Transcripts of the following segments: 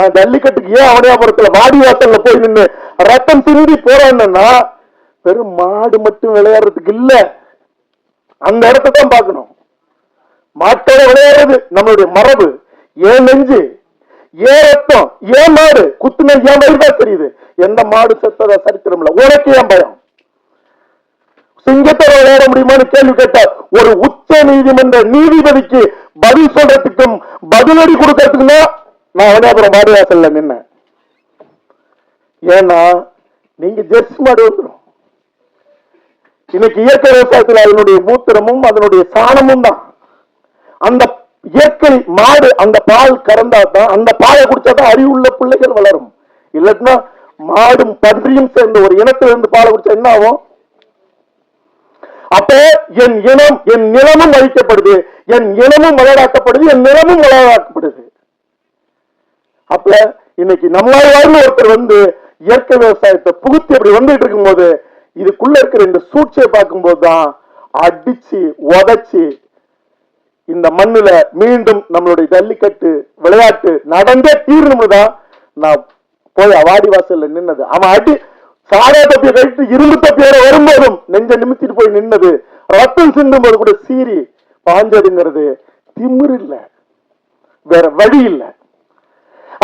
நான் ஜல்லிக்கட்டுக்கு ஏன் அவனியாபுரத்துல வாடிவாசல்ல போய் நின்று ரத்தம் சிந்தி போறான்னா வெறும் மாடு மட்டும் விளையாடுறதுக்கு இல்ல, அந்த இடத்தை தான் பார்க்கணும். மாட்டோட விளையாடுறது நம்மளுடைய மரபு. ஏன் நெஞ்சு, ஏன் ரத்தம், ஏன் மாடு குத்துனா ஏன் வயிறுதான் தெரியுது. எந்த மாடு செத்ததா சரித்திரம் இல்ல. உனக்கு ஏன் பயம்? சிங்கத்தோட விளையாட முடியுமான்னு கேள்வி கேட்ட ஒரு உச்ச நீதிமன்ற நீதிபதிக்கு பதில் சொல்றதுக்கும் பதிலடி கொடுக்கறதுக்கும் தான் நான் அவனியாபுரம் வாடிவாசல்ல நின்ன. ஏன்னா நீங்க ஜெர்சி மாடு வந்துடும். இன்னைக்கு இயற்கை விவசாயத்தில் அதனுடைய மூத்திரமும் அதனுடைய சாணமும் தான். அந்த இயற்கை மாடு அந்த பால் கறந்தா தான், அந்த பாலை குடிச்சாதான் அறிவுள்ள பிள்ளைகள் வளரும். இல்லைன்னா மாடும் பன்றியும் சேர்ந்து ஒரு இனத்திலிருந்து பாலை குடிச்சா என்ன ஆகும்? அப்போ என் இனம் என் நிலமும் அழிக்கப்படுது, என் இனமும் வளராக்கப்படுது, என் நிலமும் வளராக்கப்படுது. அப்ப இன்னைக்கு நம்மளால ஒருத்தர் வந்து இயற்கை விவசாயத்தை புகுத்தி அப்படி வந்துட்டு இருக்கும் போது இதுக்குள்ள இருக்கிற இந்த சூழ்ச்சியை பார்க்கும் போதுதான் அடிச்சு உதைச்சு இந்த மண்ணுல மீண்டும் நம்மளுடைய ஜல்லிக்கட்டு விளையாட்டு நடந்தே தீரணும்னு தான் நான் போய் வாடிவாசல்ல நின்னது. அவன் அடி சாதா தொப்பியை கழித்து இரும்பு தொப்பியோட வரும்போதும் நெஞ்ச நிமித்திட்டு போய் நின்னது, ரத்தம் சிந்தும் போது கூட சீறி பாஞ்சதுங்கிறது திமிரு இல்ல, வேற வழி இல்ல.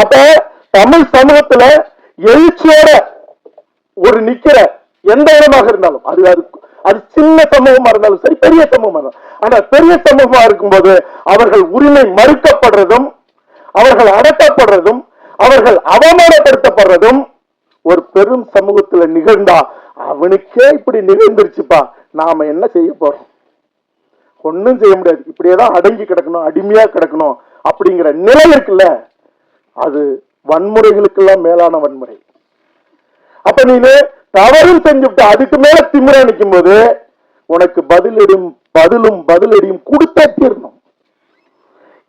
அப்ப தமிழ் சமூகத்துல எழுச்சியோட ஒரு நிக்கிற எந்த இடமாக இருந்தாலும் அது அது சின்ன சமூகமா இருந்தாலும் சரி, பெரிய சமூகமா இருந்தாலும், ஆனா பெரிய சமூகமா இருக்கும்போது அவர்கள் உரிமை மறுக்கப்படுறதும் அவர்கள் அடக்கப்படுறதும் அவர்கள் அவமானப்படுத்தப்படுறதும் ஒரு பெரும் சமூகத்துல நிகழ்ந்தா அவனுக்கே இப்படி நிகழ்ந்துருச்சுப்பா, நாம என்ன செய்ய போறோம்? ஒன்னும் செய்ய முடியாது. இப்படியேதான் அடங்கி கிடக்கணும், அடிமையா கிடக்கணும் அப்படிங்கிற நிலை இருக்குல்ல, அது வன்முறைகளுக்கெல்லாம் மேலான வன்முறை. அப்ப நீனு தவறும் செஞ்சுட்டு அதுக்கு மேல திமிரா நிற்கும் போது உனக்கு பதிலடியும் கொடுத்தே தீரணும்.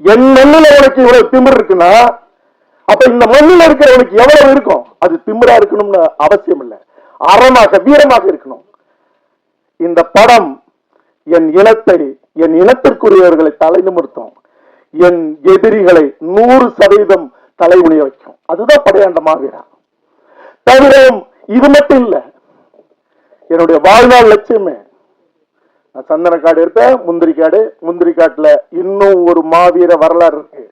என் மண்ணில உனக்கு இவ்வளவு திமிர் இருக்குன்னா அப்ப இந்த மண்ணில் இருக்கிறவனுக்கு எவ்வளவு இருக்கும்? அது திமிரா இருக்கணும்னு அவசியம் இல்லை, அறமாக வீரமாக இருக்கணும். இந்த படம் என் இனத்தை என் இனத்திற்குரியவர்களை தலை நிமிர்த்தும், என் எதிரிகளை 100% தலைகுனிய வைக்கும். அதுதான் படையாண்ட மாவீரா. தவிர இது மட்டும் இல்ல, என்னுடைய வாழ்நாள் லட்சியமே நான் சந்தனக்காடு இருப்பேன், முந்திரிக்காடு. முந்திரிக்காட்டுல இன்னும் ஒரு மாவீர வரலாறு இருக்கு.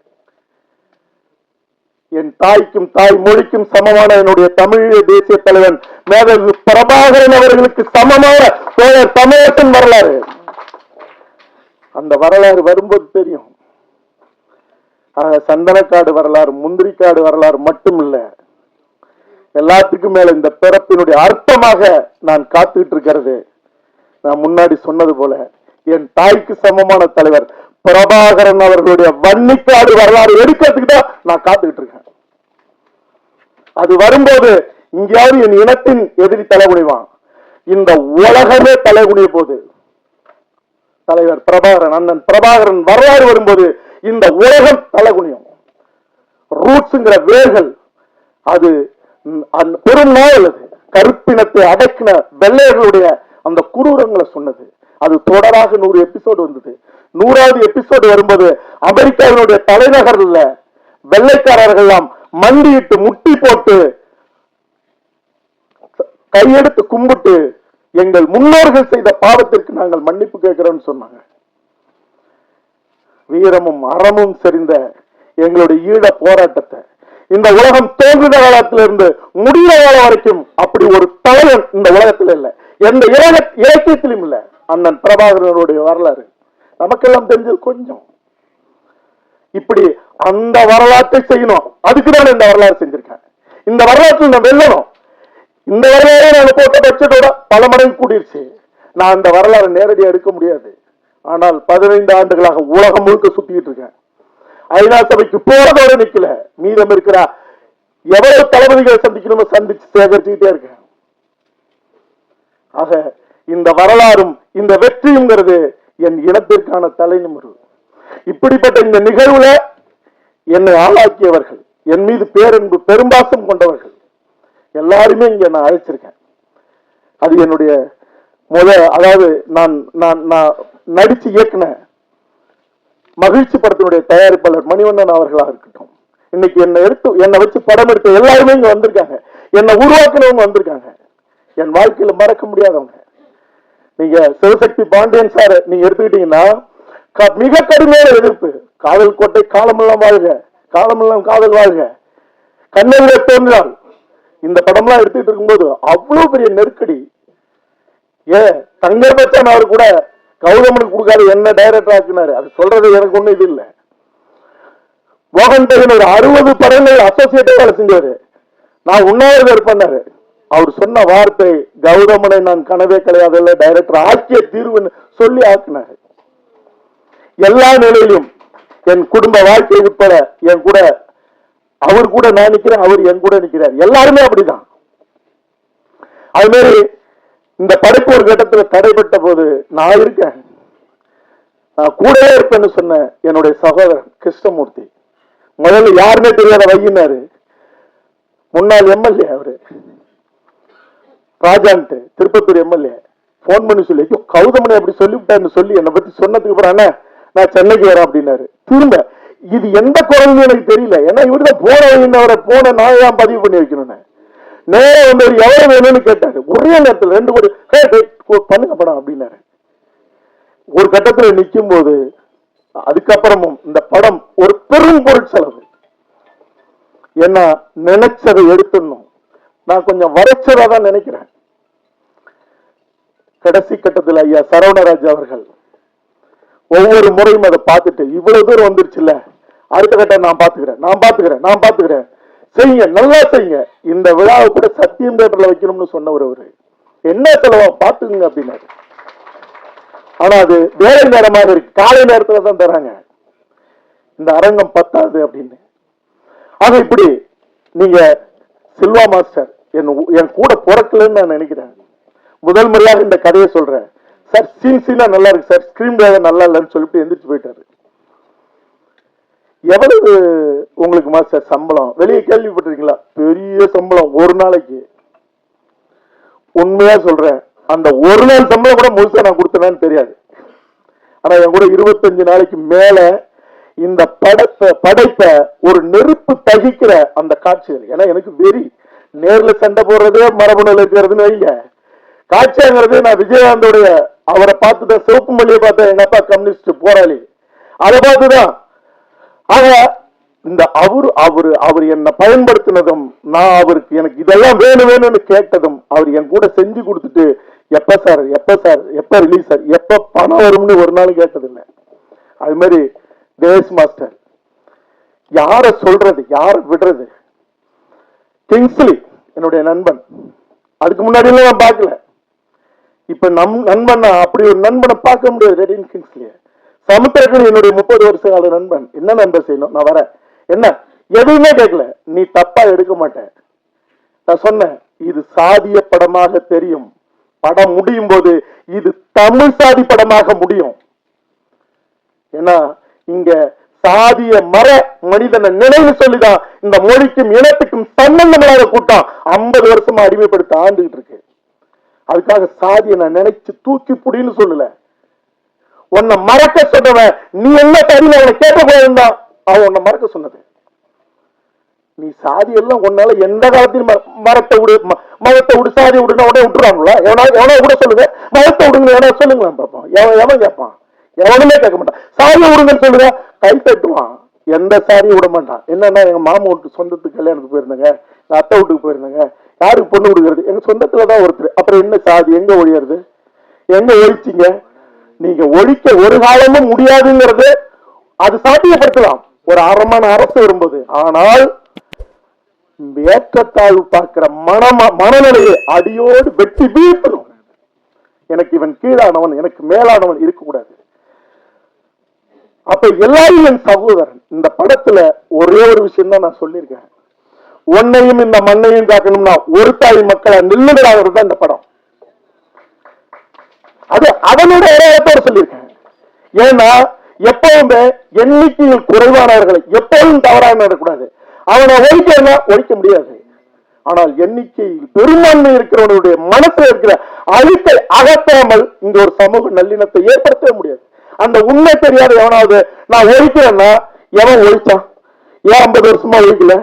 என் தாய்க்கும் தாய் மொழிக்கும் சமமான என்னுடைய தமிழ் தேசிய தலைவன் மேதகு பிரபாகரன் அவர்களுக்கு சமமான தோழர் தமிழகத்தின் வரலாறு. அந்த வரலாறு வரும்போது தெரியும். சந்தனக்காடு வரலாறு, முந்திரிக்காடு வரலாறு மட்டும் இல்ல, எல்லாத்துக்கும் மேல இந்த பிறப்பினுடைய அர்த்தமாக நான் காத்துக்கிட்டு இருக்கிறது. நான் முன்னாடி சொன்னது போல என் தாய்க்கு சமமான தலைவர் பிரபாகரன் அவர்களுடைய வன்னிக்காடு வரலாறு எடுக்கிறதுக்கு தான் நான் காத்துக்கிட்டு இருக்கேன். அது வரும்போது இங்கேயாவது என் இனத்தின் எதிரி தலைகுனிவான், இந்த உலகமே தலைகுனிய போது. தலைவர் பிரபாகரன், அண்ணன் பிரபாகரன் வரலாறு வரும்போது இந்த உலகம் தலைகுனியும். ரூட்ஸ்ங்கிற வேர்கள் அது பெரும் நாள். அது கருப்பினத்தை அடக்கின வெள்ளையர்களுடைய அந்த குரூரங்களை சொன்னது. அது தொடராக 100 எபிசோடு வந்தது. 100வது எபிசோடு வரும்போது அமெரிக்காவினுடைய தலைநகர்ல வெள்ளைக்காரர்கள் எல்லாம் மண்டியிட்டு முட்டி போட்டு கையெடுத்து கும்பிட்டு எங்கள் முன்னோர்கள் செய்த பாவத்திற்கு நாங்கள் மன்னிப்பு கேட்கிறோம்னு சொன்னாங்க. வீரமும் அறமும் செறிந்த எங்களுடைய ஈழ போராட்டத்தை இந்த உலகம் தோன்றின காலத்திலிருந்து முடிகிற காலம் வரைக்கும் அப்படி ஒரு தலைவன் இந்த உலகத்தில் இல்லை, எந்த இலக்கியத்திலும் இல்லை. அண்ணன் பிரபாகரனுடைய வரலாறு நமக்கெல்லாம் தெரிஞ்சது கொஞ்சம். இப்படி அந்த வரலாற்றை செய்யணும், அதுக்குதான் இந்த வரலாறு செஞ்சிருக்கேன். இந்த வரலாற்றில் நான் வெல்லணும். இந்த வரலாறு நான் போட்ட பட்சத்தோட பல மடங்கு கூடிருச்சு. நான் அந்த வரலாறு நேரடியாக எடுக்க முடியாது. ஆனால் 15 ஆண்டுகளாக உலகம் முழுக்க சுத்திட்டு இருக்கேன். ஐநா சபைக்கு போறதோட நிக்கல, மீதம் இருக்கிற எவ்வளவு தளபதிகளை சந்திக்கணுமோ சந்திச்சு சேகரிச்சுக்கிட்டே இருக்கேன். ஆக இந்த வரலாறும் இந்த வெற்றிங்கிறது என் இனத்திற்கான தலைநிமிரு. இப்படிப்பட்ட இந்த நிகழ்வுல என்னை ஆளாக்கியவர்கள், என் மீது பேரன்பு பெரும்பாசம் கொண்டவர்கள் எல்லாருமே இங்க நான் அழைச்சிருக்கேன். அது என்னுடைய அதாவது நான் நடிச்சு இயக்குன மகிழ்ச்சி படத்தினுடைய தயாரிப்பாளர் மணிவண்ணன் அவர்களாக இருக்கட்டும், இன்னைக்கு என்னை வச்சு படம் எடுத்த எல்லாருமே இங்க வந்திருக்காங்க, என்னை உருவாக்குனவங்க வந்திருக்காங்க, என் வாழ்க்கையில மறக்க முடியாதவங்க. நீங்க சிவசக்தி பாண்டியன் சார் நீங்க எடுத்துக்கிட்டீங்கன்னா மிக கடுமையான எதிர்ப்பு. காதல் கோட்டை காலமெல்லாம் வாழ்க, காலமெல்லாம் காதல் வாழ்க, கண்ணெதிரே தோன்றால், இந்த படம்லாம் எடுத்துக்கிட்டு இருக்கும்போது அவ்வளவு பெரிய நெருக்கடி. தங்கர் பச்சான் அவர் கூட கௌதமனுக்கு கொடுக்காது என்ன டைரக்டர் ஆக்குனாரு. அது சொல்றது எனக்கு ஒண்ணு இது இல்லை. மோகன் டேகன் ஒரு 60 படங்கள் அசோசியேட்டா வேலை செஞ்சாரு. நான் உண்ணாவிரதம் பண்ணாரு. அவர் சொன்ன வார்த்தை, கௌதமனை நான் கனவே கிடையாதுல்ல டைரக்டர் ஆக்கிய தீர்வுன்னு சொல்லி ஆக்குனாரு. எல்லா நிலையிலும் என் குடும்ப வாழ்க்கை உட்பட என் கூட அவர் கூட நான் நிக்கிறேன், அவர் என் கூட நிக்கிறார். எல்லாருமே அப்படிதான். அது மாதிரி இந்த படைப்பு ஒரு கட்டத்தில் தடைப்பட்ட போது நான் இருக்கேன், நான் கூடவே இருப்பேன்னு சொன்ன என்னுடைய சகோதரன் கிருஷ்ணமூர்த்தி முதல்ல யாருமே தெரியாத வையினாரு. முன்னாள் எம்எல்ஏ அவரு ராஜான்ட்டு திருப்பத்தூர் எம்எல்ஏ போன் பண்ணி சொல்லி கௌதமனை அப்படி சொல்லிவிட்டான்னு சொல்லி என்னை பத்தி சொன்னதுக்கு அப்புறம் நான் சென்னைக்கு வரேன் அப்படின்னாரு. திரும்ப இது எந்த குரல்னு எனக்கு தெரியல. ஏன்னா இவருதான் போன வழியினவரை போன நான் தான் பதிவு பண்ணி வைக்கணும்னு நேரம் வந்து எவ்வளவு வேணும்னு கேட்டாரு. ஒரே நேரத்தில் 2 கோடி பண்ணுங்க படம் அப்படின்னாரு. ஒரு கட்டத்தில் நிற்கும் போது அதுக்கப்புறமும் இந்த படம் ஒரு பெரும் பொருட்செலவு. என்ன நினைச்சதை எடுத்துடணும். நான் கொஞ்சம் வரைச்சதா தான் நினைக்கிறேன். கடைசி கட்டத்தில் ஐயா சரவணராஜ் அவர்கள் ஒவ்வொரு முறையும் அதை பார்த்துட்டு இவ்வளவு தூரம் வந்துருச்சுல்ல, அடுத்த கட்டம் நான் பாத்துக்கிறேன் செய்யுங்க, நல்லா செய்யுங்க. இந்த விழாவை கூட சத்தியம் தேட்டர்ல வைக்கணும்னு சொன்னவர் அவரு. என்ன செலவா பாத்துக்குங்க அப்படின்னாரு. ஆனா அது வேலை நேரமாக இருக்கு, காலை நேரத்துல தான் தராங்க, இந்த அரங்கம் பத்தாது அப்படின்னு. ஆக இப்படி நீங்க சில்வா மாஸ்டர் என் கூட பிறக்கலன்னு நான் நினைக்கிறேன். முதல் முறையாக இந்த கதையை சொல்றேன் சார். சீனா நல்லா இருக்கு சார், ஸ்கிரீன் நல்லா இல்லைன்னு சொல்லிட்டு எந்திரிச்சு போயிட்டாரு. எவ்வளவு உங்களுக்கு மாஸ்டர் சம்பளம்? வெளியே கேள்விப்பட்டிருக்கீங்களா? பெரிய சம்பளம் ஒரு நாளைக்கு. உண்மையா சொல்றேன், அந்த ஒரு நாள் சம்பளம் கூட முழுசா நான் கொடுத்தேன்னு தெரியாது. ஆனா என் கூட 25 நாளைக்கு மேல இந்த படைப்ப ஒரு நெருப்பு தகிக்கிற அந்த காட்சிகள். ஏன்னா எனக்கு வெறி, நேர்ல சண்டை போடுறதே மரபணுல இருக்கிறதுன்னு வைங்க, காட்சியாங்கிறது நான் விஜயகாந்தோடைய அவரை பார்த்துதான், சிவப்பு மொழியை பார்த்தேன், எங்க அப்பா கம்யூனிஸ்ட் போராளி, அதை பார்த்துதான். ஆக இந்த அவர் என்னை பயன்படுத்தினதும், நான் அவருக்கு எனக்கு இதெல்லாம் வேணும்னு கேட்டதும், அவர் என் கூட செஞ்சு கொடுத்துட்டு எப்ப சார் எப்ப ரிலீஸ் சார், எப்ப பணம் வரும்னு ஒரு நாள் கேட்டதில்லை. அது மாதிரி தேஸ் மாஸ்டர் யார சொல்றது யார விடுறது. கிங்ஸ்லி என்னுடைய நண்பன், அதுக்கு முன்னாடி எல்லாம் நான் பார்க்கல. இப்ப நண்பன் அப்படி ஒரு நண்பனை பார்க்க முடியாது. ரெடின் கிங்ஸ்லி சமுத்திரக்கன் என்னுடைய 30 வருஷ கால நண்பன். என்ன நண்பன் செய்யணும், நான் வரேன், என்ன எதுவுமே கேட்கல, நீ தப்பா எடுக்க மாட்டேன். நான் சொன்னேன், இது சாதிய படமாக தெரியும், படம் முடியும் போது இது தமிழ் சாதி படமாக முடியும். ஏன்னா இங்க சாதிய மர மனிதனை நினைவு சொல்லிதான் இந்த மொழிக்கும் இனத்துக்கும் சம்பந்தமில்லாத கூட்டம் 50 வருஷமா அடிமைப்படுத்த ஆண்டுகிட்டு இருக்கு. அதுக்காக சாதியை நான் நினைச்சு தூக்கி புடின்னு சொல்லல. உன்னை மறக்க சொன்னவன் நீ என்ன சரியில்லை அவனை கேட்க போயிருந்தான், அவன் உன்னை மறக்க சொன்னது. நீ சாதி எல்லாம் உன்னால எந்த காலத்திலும் மரத்தை விடு சாதி விடுனா உடனே விட்டுறாங்களா? எவனா கூட சொல்லுங்க, மரத்தை விடுங்க எவனா சொல்லுங்களேன் பார்ப்போம். எவன் கேட்பான்? எவனுமே கேட்க மாட்டான். சாதியை விடுங்கன்னு சொல்லுங்க, கை தட்டுவான். எந்த சாதியும் விட மாட்டான். என்னன்னா எங்க மாமா வீட்டு சொந்தத்துக்கு கல்யாணத்துக்கு போயிருந்தாங்க, எங்க அத்தை வீட்டுக்கு போயிருந்தாங்க, யாருக்கு பொண்ணு கொடுக்கறது? எங்க சொந்தத்துலதான் ஒருத்தர். அப்புறம் என்ன சாதி எங்க ஒழியறது? எங்க ஒழிச்சிங்க? நீங்க ஒழிக்க ஒரு காலமும் முடியாதுங்கிறது அது சாத்தியப்படுத்தலாம் ஒரு அறமான அரசு வரும்போது. ஆனால் ஏற்றத்தாழ்வு பார்க்கிற மனநிலையை அடியோடு வெட்டி வீழ்த்தணும். எனக்கு இவன் கீழானவன் எனக்கு மேலானவன் இருக்கக்கூடாது. அப்ப எல்லாரும் என் சகோதரன். இந்த படத்துல ஒரே ஒரு விஷயம் தான் நான் சொல்லியிருக்கேன், உன்னையும் இந்த மண்ணையும் காக்கணும்னா ஒரு தாய் மக்களை நில்லுகிறாங்கிறது தான் இந்த படம். அது அவனோட இறையத்தோடு சொல்லியிருக்கேன். ஏன்னா எப்பவுமே எண்ணிக்கையில் குறைவானவர்களை எப்போதும் தவறாக நடக்கூடாது. அவனை ஒழிக்க முடியாது. ஆனால் எண்ணிக்கையில் பெரும்பான்மை இருக்கிறவனுடைய மனசுல இருக்கிற அழுத்தை அகற்றாமல் இங்க ஒரு சமூக நல்லிணத்தை ஏற்படுத்தவே முடியாது. அந்த உண்மை தெரியாத எவனாவது நான் ஒழிக்கிறேன்னா எவன் ஒழிச்சான், ஏன் 50 வருஷமா ஒழிக்கல?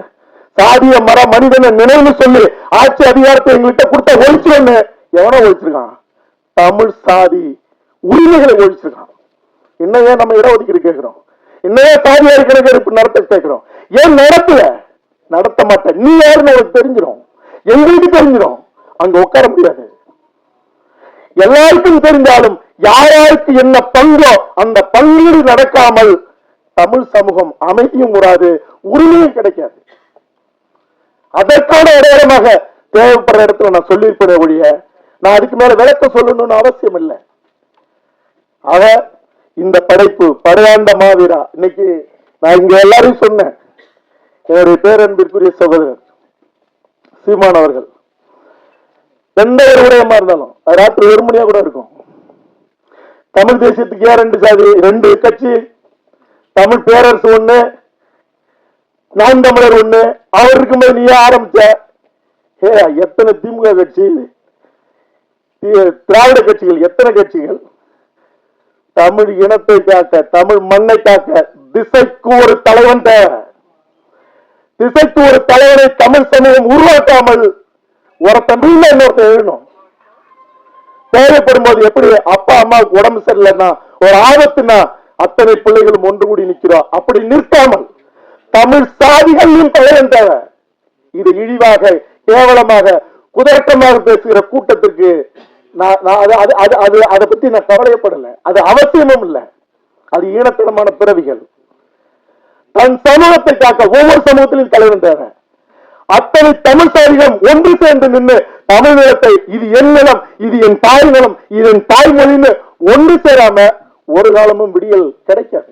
சாதிய மர மனிதனை நினைவு சொல்லி ஆட்சி அதிகாரத்தை எங்கள்கிட்ட கொடுத்த ஒழிச்சுன்னு எவனோ ஒழிச்சிருக்கான்? தமிழ் சாதி உரிமைகளை ஒழிச்சிருக்கான். இன்னையே நம்ம இடஒதுக்கீடு கேட்கிறோம், இன்னையே சாதியாரி கணக்கெடுப்பு நடத்த கேட்கிறோம். ஏன் நடத்தல? நடத்த மாட்டேன். நீ யாருன்னு அவருக்கு தெரிஞ்சிடும், எங்களுக்கு தெரிஞ்சிடும். அங்க உட்கார முடியாது. எல்லாருக்கும் தெரிந்தாலும் யாருக்கு என்ன பங்கோ அந்த பங்கீடு நடக்காமல் தமிழ் சமூகம் அமைதியும் கூடாது, உரிமையும் கிடைக்காது. அதற்கான அடையாளமாக தேவைப்படுற இடத்துல நான் சொல்லியிருப்பேன் ஒழிய நான் அதுக்கு மேல விளக்கம் சொல்லணும்னு அவசியம் இல்லை. ஆக இந்த படைப்பு படையாண்ட மாவீரா, இன்னைக்கு நான் இங்க எல்லாரையும் சொன்னேன். என்னுடைய பேரன்பிற்குரிய சகோதரர் சீமான் அவர்கள் எந்த ஒரு விடயமா இருந்தாலும் ராத்திரி 1 மணியா கூட இருக்கும். தமிழ் தேசியத்துக்கு ஏன் 2 சாதி, 2 கட்சி, தமிழ் பேரரசு ஒண்ணு, நான் தமிழர் ஒண்ணு. அவர் இருக்கும்போது நீ ஆரம்பிச்ச எத்தனை திமுக கட்சி, திராவிட கட்சிகள், எத்தனை கட்சிகள்? தமிழ் இனத்தை காக்க, தமிழ் மண்ணை காக்க திசைக்கு ஒரு தலைவன் தேவை. திசைக்கு ஒரு தலைவனை தமிழ் சமூகம் உருவாக்காமல் ஒருத்தன் இன்னொருத்த எழுணும். தேவைப்படும் போது எப்படி அப்பா அம்மாவுக்கு உடம்பு சரியில்லைன்னா, ஒரு ஆபத்துனா அத்தனை பிள்ளைகளும் ஒன்று கூடி நிற்கிறோம், அப்படி நிற்காமல் தமிழ் சாதிகளின் தலைவன் தேவை. இது இழிவாக கேவலமாக குதர்க்கமாக பேசுகிற கூட்டத்திற்கு அதை பத்தி நான் கவலைப்படல. அது அவசியமும் இல்லை. அது ஈனத்தனமான பிறவிகள். தன் சமூகத்தை காக்க ஒவ்வொரு சமூகத்திலும் தலைவன் தேவை. அத்தனை தமிழ் சாதிகளும் ஒன்று சேர்ந்து நின்று தமிழ் நிலத்தை, இது என் நிலம், இது என் தாய் நிலம், இது என் தாய்மொழின்னு ஒன்று சேராம ஒரு காலமும் விடியல் கிடைக்காது.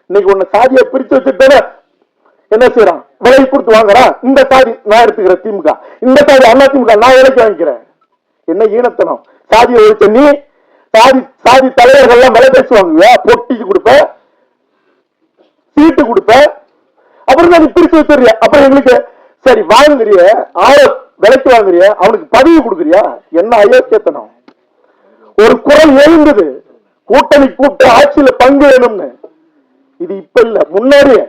இன்னைக்கு உன்னை சாதியை பிரிச்சு வச்சுட்டு என்ன செய்யறான்? விலை கொடுத்து வாங்குறான். இந்த சாதி நான் எடுத்துக்கிறேன் திமுக, இந்த சாதி அண்ணா திமுக நான் விலைக்கு வாங்கிக்கிறேன். என்ன ஈனத்தனம்? சாதியை ஒழிச்ச நீ சாதி தலைவர்கள் எல்லாம் விலை பேசுவாங்க, பொட்டிக்கு கொடுப்ப, சீட்டு கொடுப்ப, அப்புறம் நீ பிரிச்சு வச்சிருக்கிய. அப்புறம் எங்களுக்கு சரி வாங்குறிய, விலைக்கு வாங்குறிய, அவனுக்கு பதவி கொடுக்குறியா? என்ன அயோக்கியத்தனம்? ஒரு குரல் எழுந்தது, கூட்டணி கூட்டு ஆட்சியில பங்கு வேணும்னு. இது இப்ப இல்ல, முன்னாடியே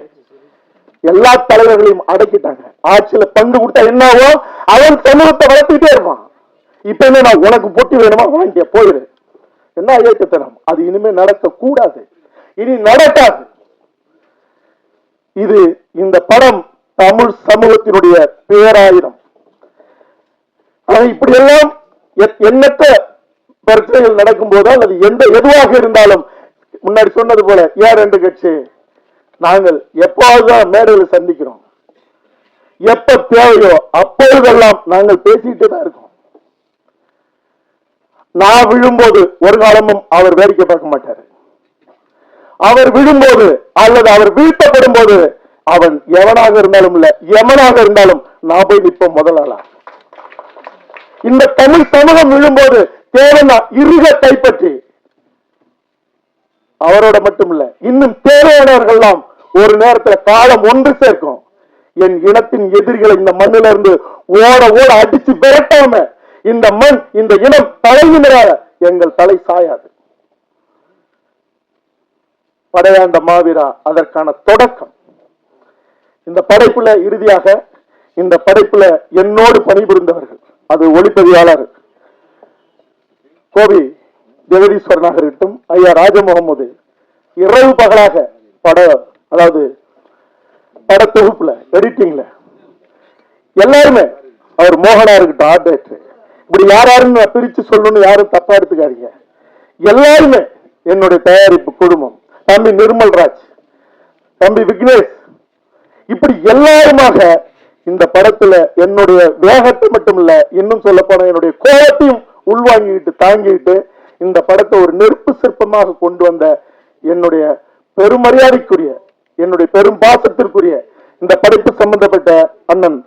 எல்லா தலைவர்களையும் அடக்கிட்டாங்க. ஆட்சியில பங்கு கொடுத்தா என்னாவோ அவன் சமூகத்தை வளர்த்துக்கிட்டே இருப்பான். இப்ப என்ன, உனக்கு பொட்டி வேணுமா வாங்கிக்க போயிரு. என்ன அயோக்கியத்தனம்? அது இனிமே நடக்க கூடாது, இனி நடக்காது. இது இந்த படம் தமிழ் சமூகத்தினுடைய பேராயுதம். இப்படி எல்லாம் எண்ணற்ற பிரச்சனைகள் நடக்கும் போது அல்லது எதுவாக இருந்தாலும் முன்னாடி சொன்னது போல ஏன் 2 கட்சி நாங்கள் எப்போதுதான் மேடையில் சந்திக்கிறோம். எப்ப தேவையோ அப்பொழுதெல்லாம் நாங்கள் பேசிட்டு தான் இருக்கோம். நான் விழும்போது ஒரு காலமும் அவர் வேடிக்கை பார்க்க மாட்டார். அவர் விழும்போது அல்லது அவர் வீழ்த்தப்படும் போது அவன் எவனாக இருந்தாலும் இல்ல எவனாக இருந்தாலும் நான் போய் நிற்போம் முதலாளா. இந்த தமிழ் சமூகம் விழும்போது தேவைன்னா இருக கைப்பற்றி அவரோட மட்டும் இல்ல இன்னும் தேவையானவர்கள்லாம் ஒரு நேரத்தில் காலம் ஒன்று சேர்க்கும். என் இனத்தின் எதிரிகளை இந்த மண்ணில இருந்து ஓட ஓட அடிச்சு விரட்டாம இந்த மண் இந்த இனம் தலைவினராக எங்கள் தலை சாயாது. படையாண்ட மாவீரா அதற்கான தொடக்கம். இந்த படைப்புல இறுதியாக இந்த படைப்புல என்னோடு பணிபுரிந்தவர்கள், அது ஒளிப்பதிவாளர் கோபி ஜெகதீஸ்வரனாக இருக்கட்டும், ஐயா ராஜமுகமது இரவு பகலாக அதாவது பட தொகுப்புல எடிட்டிங்ல எல்லாருமே, அவர் மோகனா இருக்கட்டும் ஆர்ட் டைரக்டர், இப்படி யாருன்னு பிரிச்சு சொல்லணும்னு யாரும் தப்பா எடுத்துக்காதீங்க. எல்லாருமே என்னுடைய தயாரிப்பு குழுமம், தம்பி நிர்மல்ராஜ், தம்பி விக்னேஷ், இப்படி எல்லாருமாக இந்த படத்துல என்னுடைய வேகத்தை மட்டும் இல்ல இன்னும் சொல்ல போன என்னுடைய கோபத்தையும் உள்வாங்கிட்டு தாங்கிட்டு இந்த படத்தை ஒரு நெருப்பு சிற்பமாக கொண்டு வந்த என்னுடைய பெருமரியாதைக்குரிய என்னுடைய பெரும் பாசத்திற்குரிய இந்த படைப்பு சம்பந்தப்பட்ட அண்ணன்,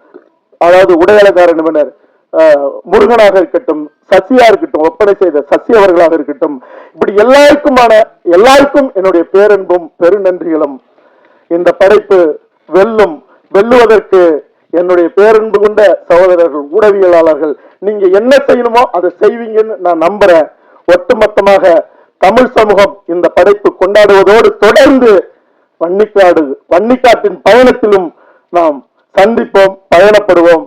அதாவது உடையாளக்கார நிபுணர் முருகனாக இருக்கட்டும், சசியா இருக்கட்டும், ஒப்பனை செய்த சசி அவர்களாக இருக்கட்டும், இப்படி எல்லாருக்கும் என்னுடைய பேரன்பும் பெருநன்றிகளும். இந்த படைப்பு வெல்லுவதற்கு என்னுடைய பேரன்பு கொண்ட சகோதரர்கள், ஊடகவியலாளர்கள், நீங்க என்ன செய்யணுமோ அதை செய்வீங்கன்னு நான் நம்புறேன். ஒட்டுமொத்தமாக தமிழ் சமூகம் இந்த படைப்பு கொண்டாடுவதோடு தொடர்ந்து வன்னிக்காட்டின் பயணத்திலும் நாம் சந்திப்போம், பயணப்படுவோம்.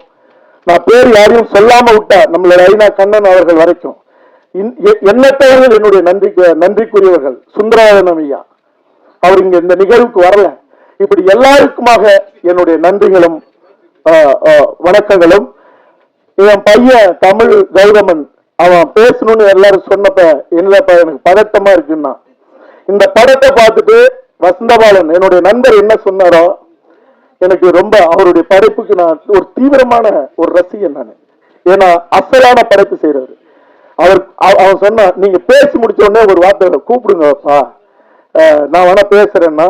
நான் பேர் யாரையும் சொல்லாம விட்டா நம்மளோட ஐநா கண்ணன் அவர்கள் வரைக்கும் எண்ணற்றவர்கள் என்னுடைய நன்றிக்குரியவர்கள். சுந்தரராஜன் ஐயா அவர் இங்க இந்த நிகழ்வுக்கு வரல. இப்படி எல்லாருக்குமாக என்னுடைய நன்றிகளும் வணக்கங்களும். என் பையன் தமிழ் கௌதமன் அவன் பேசணும்னு எல்லாரும் சொன்னப்ப என்னப்பா எனக்கு பதட்டமா இருக்குன்னா, இந்த படத்தை பார்த்துட்டு வசந்தபாலன் என்னுடைய நண்பர் என்ன சொன்னாரோ எனக்கு ரொம்ப அவருடைய படைப்புக்கு நான் ஒரு தீவிரமான ஒரு ரசிகன் நான். ஏன்னா அசலான படைப்பு செய்யறவர். அவன் சொன்னா நீங்க பேசி முடிச்ச உடனே ஒரு வார்த்தை கூப்பிடுங்கப்பா, நான் வேணா பேசுறேன்னா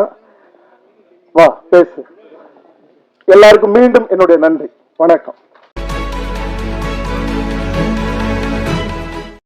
வா பேசு. எல்லாருக்கும் மீண்டும் என்னுடைய நன்றி, வணக்கம்.